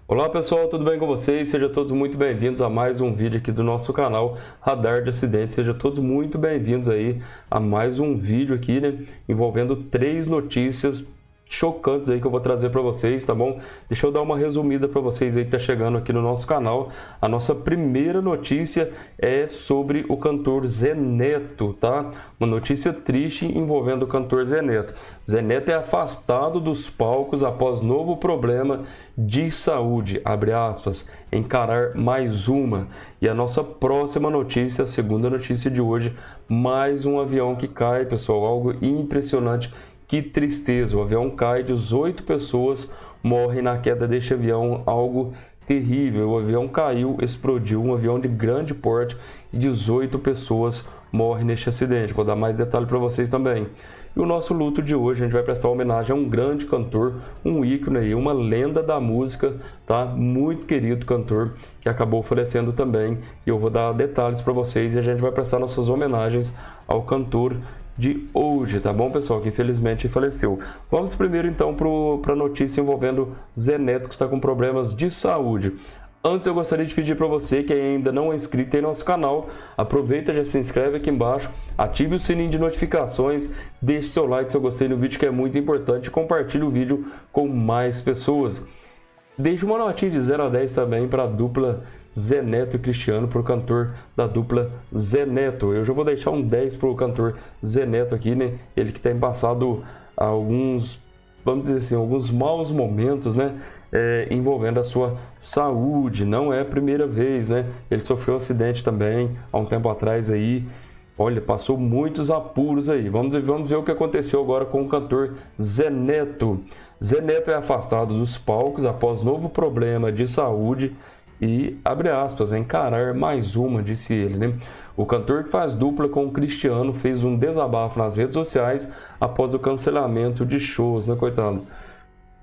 Olá pessoal, tudo bem com vocês? Sejam todos muito bem-vindos a mais um vídeo aqui do nosso canal Radar de Acidentes. Sejam todos muito bem-vindos aí a mais um vídeo aqui, né, envolvendo 3 notícias chocantes aí que eu vou trazer para vocês, tá bom? Deixa eu dar uma resumida para vocês aí que tá chegando aqui no nosso canal. A nossa primeira notícia é sobre o cantor Zé Neto, tá? Uma notícia triste envolvendo o cantor Zé Neto. Zé Neto é afastado dos palcos após novo problema de saúde, abre aspas, encarar mais uma. E a nossa próxima notícia, a segunda notícia de hoje, mais um avião que cai, pessoal, algo impressionante. Que tristeza, o avião cai, 18 pessoas morrem na queda deste avião, algo terrível. O avião caiu, explodiu, um avião de grande porte e 18 pessoas morrem neste acidente. Vou dar mais detalhe para vocês também. E o nosso luto de hoje, a gente vai prestar homenagem a um grande cantor, um ícone aí, uma lenda da música, tá? Muito querido cantor, que acabou falecendo também. E eu vou dar detalhes para vocês e a gente vai prestar nossas homenagens ao cantor de hoje, tá bom, pessoal, que infelizmente faleceu. Vamos primeiro então para a notícia envolvendo Zé Neto, que está com problemas de saúde. Antes eu gostaria de pedir para você que ainda não é inscrito em nosso canal, aproveita, já se inscreve aqui embaixo, ative o sininho de notificações, deixe seu like se eu gostei no vídeo, que é muito importante, e compartilhe o vídeo com mais pessoas. Deixe uma notinha de 0 a 10 também para a dupla Zé Neto e Cristiano, para o cantor da dupla Zé Neto. Eu já vou deixar um 10 para o cantor Zé Neto aqui, né? Ele que tem passado alguns, vamos dizer assim, alguns maus momentos, né? Envolvendo a sua saúde. Não é a primeira vez, né? Ele sofreu um acidente também há um tempo atrás aí. Olha, passou muitos apuros aí. Vamos ver o que aconteceu agora com o cantor Zé Neto. Zé Neto é afastado dos palcos após novo problema de saúde e, abre aspas, encarar mais uma, disse ele, né? O cantor, que faz dupla com o Cristiano, fez um desabafo nas redes sociais após o cancelamento de shows, né, coitado?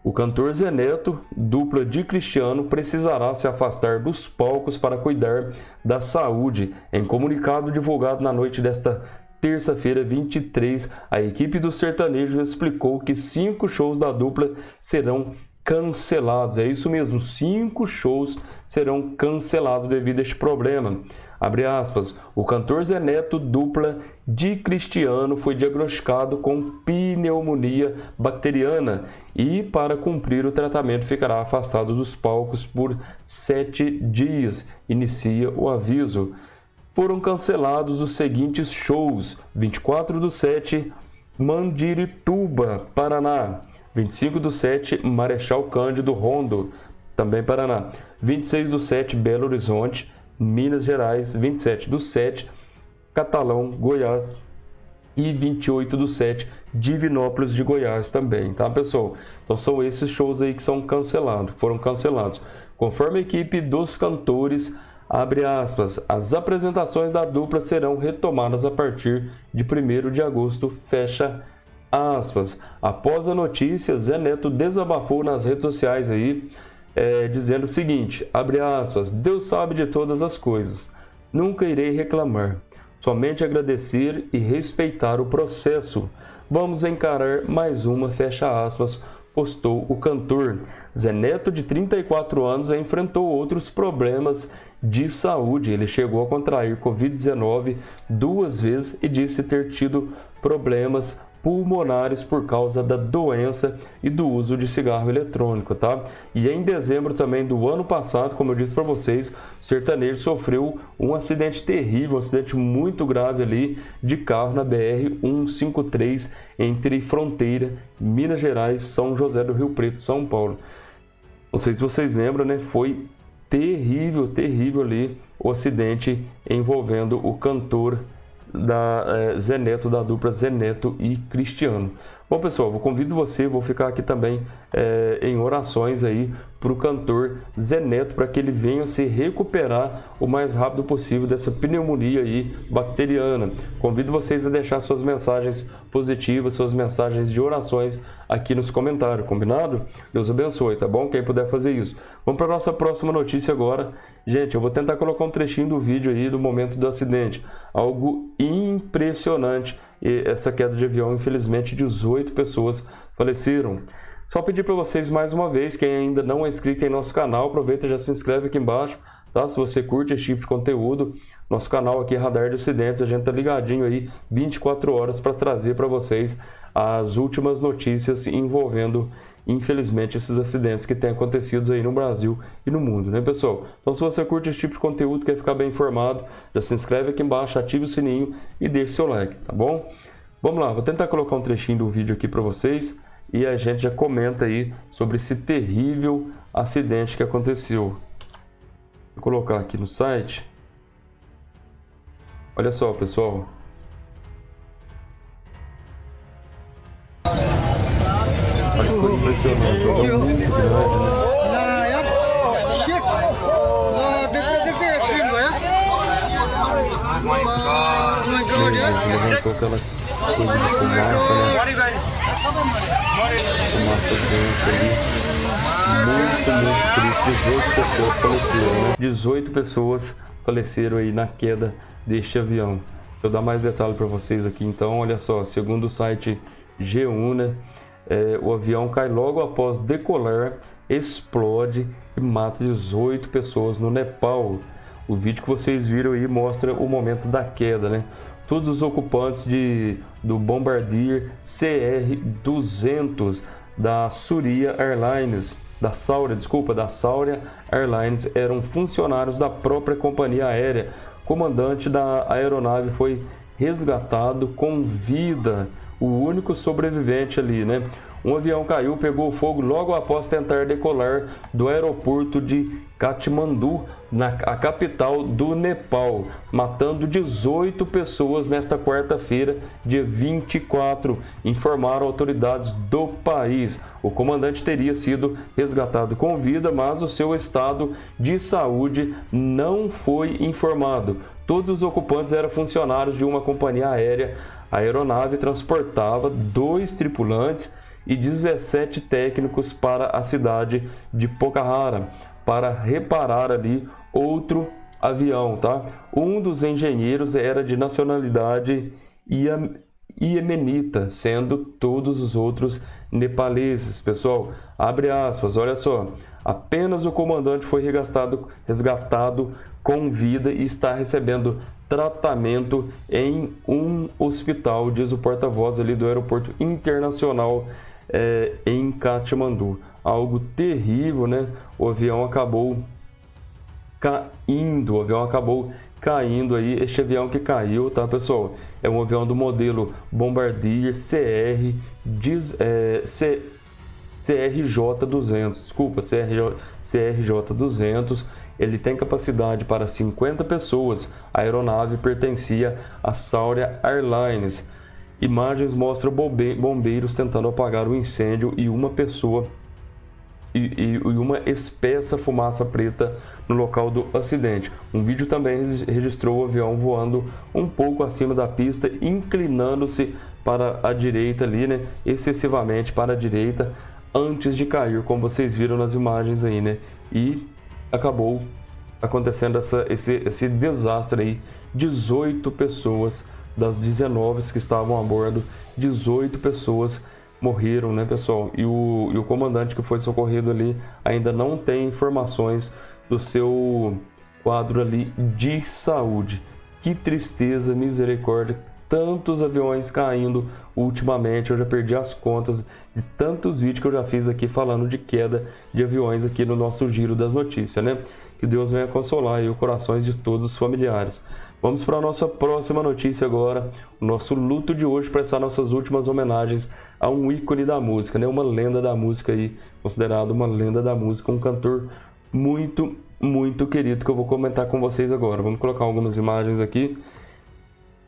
O cantor Zé Neto, dupla de Cristiano, precisará se afastar dos palcos para cuidar da saúde. Em comunicado divulgado na noite desta terça-feira, 23, a equipe do sertanejo explicou que 5 shows da dupla serão cancelados. É isso mesmo, 5 shows serão cancelados devido a este problema. Abre aspas, o cantor Zé Neto, dupla de Cristiano, foi diagnosticado com pneumonia bacteriana e, para cumprir o tratamento, ficará afastado dos palcos por 7 dias. Inicia o aviso. Foram cancelados os seguintes shows: 24/7, Mandirituba, Paraná; 25/7, Marechal Cândido Rondon, também Paraná; 26/7, Belo Horizonte, Minas Gerais; 27/7, Catalão, Goiás; e 28/7, Divinópolis de Goiás também, tá, pessoal? Então são esses shows aí que são cancelados, foram cancelados. Conforme a equipe dos cantores, abre aspas, as apresentações da dupla serão retomadas a partir de 1º de agosto, fecha aspas. Após a notícia, Zé Neto desabafou nas redes sociais aí, dizendo o seguinte, abre aspas, Deus sabe de todas as coisas, nunca irei reclamar, somente agradecer e respeitar o processo. Vamos encarar mais uma, fecha aspas, postou o cantor. Zé Neto, de 34 anos, enfrentou outros problemas de saúde. Ele chegou a contrair Covid-19 2 vezes e disse ter tido problemas pulmonares por causa da doença e do uso de cigarro eletrônico, tá? E em dezembro também do ano passado, como eu disse para vocês, o sertanejo sofreu um acidente terrível, um acidente muito grave ali de carro na BR-153 entre Fronteira, Minas Gerais, São José do Rio Preto, São Paulo. Não sei se vocês lembram, né? Foi terrível, terrível ali o acidente envolvendo o cantor Zé Neto, da dupla Zé Neto e Cristiano. Bom, pessoal, eu convido você, vou ficar aqui também em orações aí para o cantor Zé Neto, para que ele venha se recuperar o mais rápido possível dessa pneumonia aí bacteriana. Convido vocês a deixar suas mensagens positivas, suas mensagens de orações aqui nos comentários, combinado? Deus abençoe, tá bom? Quem puder fazer isso. Vamos para a nossa próxima notícia agora. Gente, eu vou tentar colocar um trechinho do vídeo aí do momento do acidente. Algo impressionante. E essa queda de avião, infelizmente, 18 pessoas faleceram. Só pedir para vocês mais uma vez, quem ainda não é inscrito em nosso canal, aproveita e já se inscreve aqui embaixo, tá? Se você curte esse tipo de conteúdo, nosso canal aqui é Radar de Acidentes, a gente tá ligadinho aí 24 horas para trazer para vocês as últimas notícias envolvendo, infelizmente, esses acidentes que têm acontecido aí no Brasil e no mundo, né, pessoal? Então, se você curte esse tipo de conteúdo, quer ficar bem informado, já se inscreve aqui embaixo, ative o sininho e deixe seu like, tá bom? Vamos lá, vou tentar colocar um trechinho do vídeo aqui para vocês e a gente já comenta aí sobre esse terrível acidente que aconteceu. Vou colocar aqui no site. Olha só, pessoal. Olha que coisa impressionante. É muito grande, né? Levantou aquela coisa de fumaça, né? Fumaça densa ali. Muito triste. 18 pessoas faleceram, né? 18 pessoas faleceram aí na queda deste avião. Deixa eu dar mais detalhes para vocês aqui. Então, olha só, segundo o site G1, né? O avião cai logo após decolar, explode e mata 18 pessoas no Nepal. O vídeo que vocês viram aí mostra o momento da queda, né? Todos os ocupantes do Bombardier CR-200 da Sauria Airlines, da Sauria Airlines, eram funcionários da própria companhia aérea. O comandante da aeronave foi resgatado com vida, o único sobrevivente ali, né? Um avião caiu, pegou fogo logo após tentar decolar do aeroporto de Katmandu, a capital do Nepal, matando 18 pessoas nesta quarta-feira, dia 24, informaram autoridades do país. O comandante teria sido resgatado com vida, mas o seu estado de saúde não foi informado. Todos os ocupantes eram funcionários de uma companhia aérea. A aeronave transportava 2 tripulantes e 17 técnicos para a cidade de Pokhara para reparar ali outro avião, tá? Um dos engenheiros era de nacionalidade iemenita, sendo todos os outros nepaleses. Pessoal, abre aspas, olha só. Apenas o comandante foi resgatado com vida e está recebendo tratamento em um hospital, diz o porta-voz ali do aeroporto internacional em Katmandu. Algo terrível, né? O avião acabou caindo aí. Este avião que caiu, tá, pessoal? É um avião do modelo Bombardier CRJ-200. Ele tem capacidade para 50 pessoas. A aeronave pertencia à Sauria Airlines. Imagens mostram bombeiros tentando apagar o incêndio e uma pessoa e uma espessa fumaça preta no local do acidente. Um vídeo também registrou o avião voando um pouco acima da pista, inclinando-se para a direita ali, né? Excessivamente para a direita, antes de cair, como vocês viram nas imagens aí, né? E acabou acontecendo esse desastre aí. 18 pessoas das 19 que estavam a bordo, 18 pessoas morreram, né, pessoal? E o comandante que foi socorrido ali ainda não tem informações do seu quadro ali de saúde. Que tristeza, misericórdia. Tantos aviões caindo ultimamente, eu já perdi as contas de tantos vídeos que eu já fiz aqui falando de queda de aviões aqui no nosso giro das notícias, né? Que Deus venha consolar aí os corações de todos os familiares. Vamos para a nossa próxima notícia agora, o nosso luto de hoje, prestar nossas últimas homenagens a um ícone da música, né? Uma lenda da música aí, considerado uma lenda da música, um cantor muito, muito querido que eu vou comentar com vocês agora. Vamos colocar algumas imagens aqui.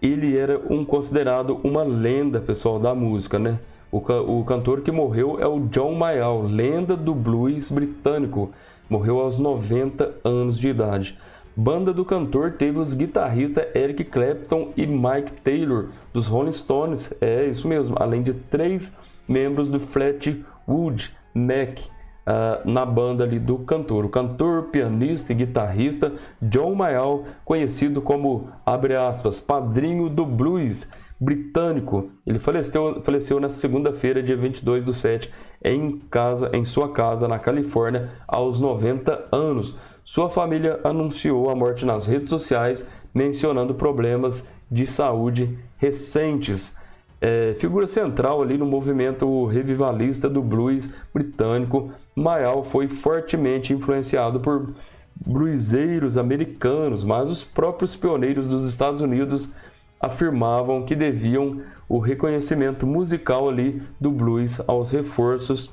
Ele era considerado uma lenda, pessoal, da música, né? O cantor que morreu é o John Mayall, lenda do blues britânico. Morreu aos 90 anos de idade. Banda do cantor teve os guitarristas Eric Clapton e Mike Taylor, dos Rolling Stones, é isso mesmo, além de 3 membros do Fleetwood Mac na banda ali do cantor. O cantor, pianista e guitarrista John Mayall, conhecido como, abre aspas, padrinho do blues, britânico. Ele faleceu na segunda-feira, dia 22/7, em sua casa na Califórnia, aos 90 anos. Sua família anunciou a morte nas redes sociais, mencionando problemas de saúde recentes. Figura central ali no movimento revivalista do blues britânico, Mayall foi fortemente influenciado por blueseiros americanos, mas os próprios pioneiros dos Estados Unidos afirmavam que deviam o reconhecimento musical ali do blues aos esforços,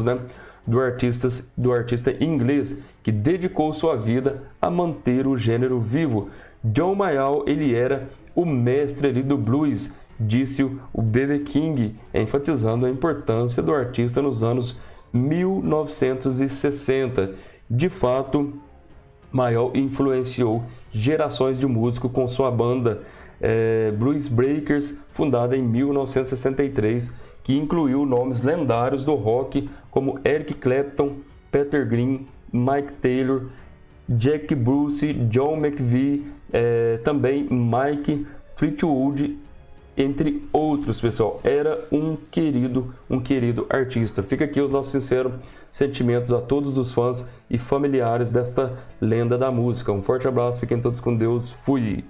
né, do artista inglês que dedicou sua vida a manter o gênero vivo. John Mayall, ele era o mestre ali do blues, disse o B.B. King, enfatizando a importância do artista nos anos 1960. De fato, Mayall influenciou gerações de músicos com sua banda Blues Breakers, fundada em 1963, que incluiu nomes lendários do rock como Eric Clapton, Peter Green, Mike Taylor, Jack Bruce, John McVie, também Mike Fleetwood, entre outros, pessoal. Era um querido artista. Fica aqui os nossos sinceros sentimentos a todos os fãs e familiares desta lenda da música. Um forte abraço, fiquem todos com Deus, fui!